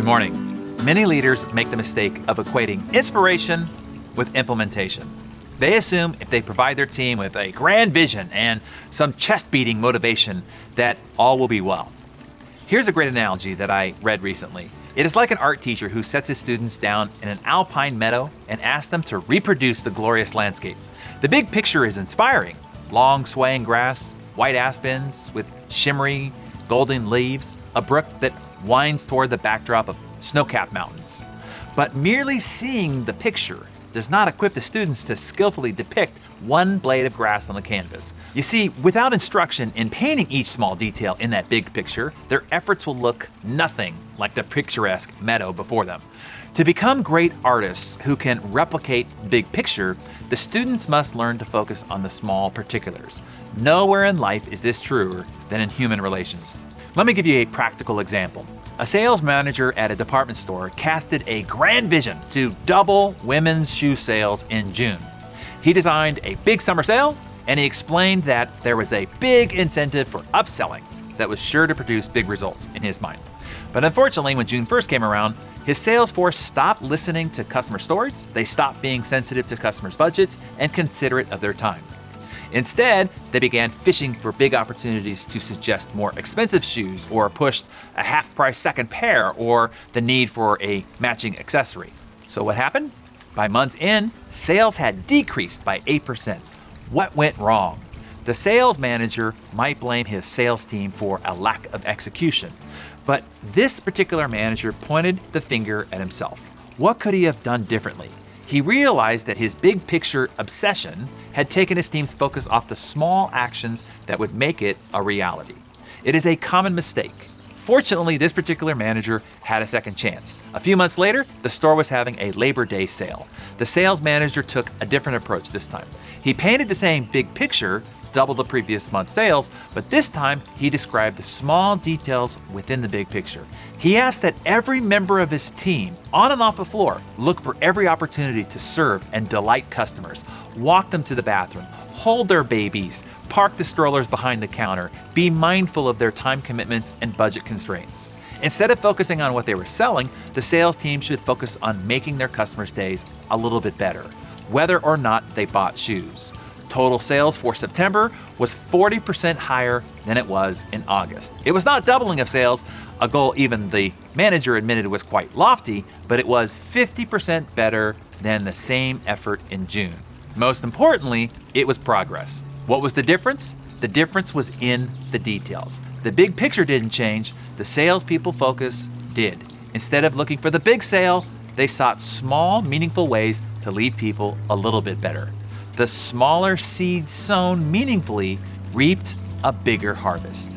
morning. Many leaders make the mistake of equating inspiration with implementation. They assume if they provide their team with a grand vision and some chest-beating motivation that all will be well. Here's a great analogy that I read recently. It is like an art teacher who sets his students down in an alpine meadow and asks them to reproduce the glorious landscape. The big picture is inspiring. Long swaying grass, white aspens with shimmery golden leaves, a brook that winds toward the backdrop of snow-capped mountains. But merely seeing the picture does not equip the students to skillfully depict one blade of grass on the canvas. You see, without instruction in painting each small detail in that big picture, their efforts will look nothing like the picturesque meadow before them. To become great artists who can replicate big picture, the students must learn to focus on the small particulars. Nowhere in life is this truer than in human relations. Let me give you a practical example. A sales manager at a department store casted a grand vision to double women's shoe sales in June. He designed a big summer sale, and he explained that there was a big incentive for upselling that was sure to produce big results in his mind. But unfortunately, when June 1st came around, his sales force stopped listening to customer stories, they stopped being sensitive to customers' budgets and considerate of their time. Instead, they began fishing for big opportunities to suggest more expensive shoes or pushed a half-price second pair or the need for a matching accessory. So what happened? By month's end, sales had decreased by 8%. What went wrong? The sales manager might blame his sales team for a lack of execution, but this particular manager pointed the finger at himself. What could he have done differently? He realized that his big picture obsession had taken his team's focus off the small actions that would make it a reality. It is a common mistake. Fortunately, this particular manager had a second chance. A few months later, the store was having a Labor Day sale. The sales manager took a different approach this time. He painted the same big picture, double the previous month's sales, but this time he described the small details within the big picture. He asked that every member of his team, on and off the floor, look for every opportunity to serve and delight customers, walk them to the bathroom, hold their babies, park the strollers behind the counter, be mindful of their time commitments and budget constraints. Instead of focusing on what they were selling, the sales team should focus on making their customers' days a little bit better, whether or not they bought shoes. Total sales for September was 40% higher than it was in August. It was not doubling of sales, a goal even the manager admitted was quite lofty, but it was 50% better than the same effort in June. Most importantly, it was progress. What was the difference? The difference was in the details. The big picture didn't change, the salespeople focus did. Instead of looking for the big sale, they sought small, meaningful ways to leave people a little bit better. The smaller seeds sown meaningfully reaped a bigger harvest.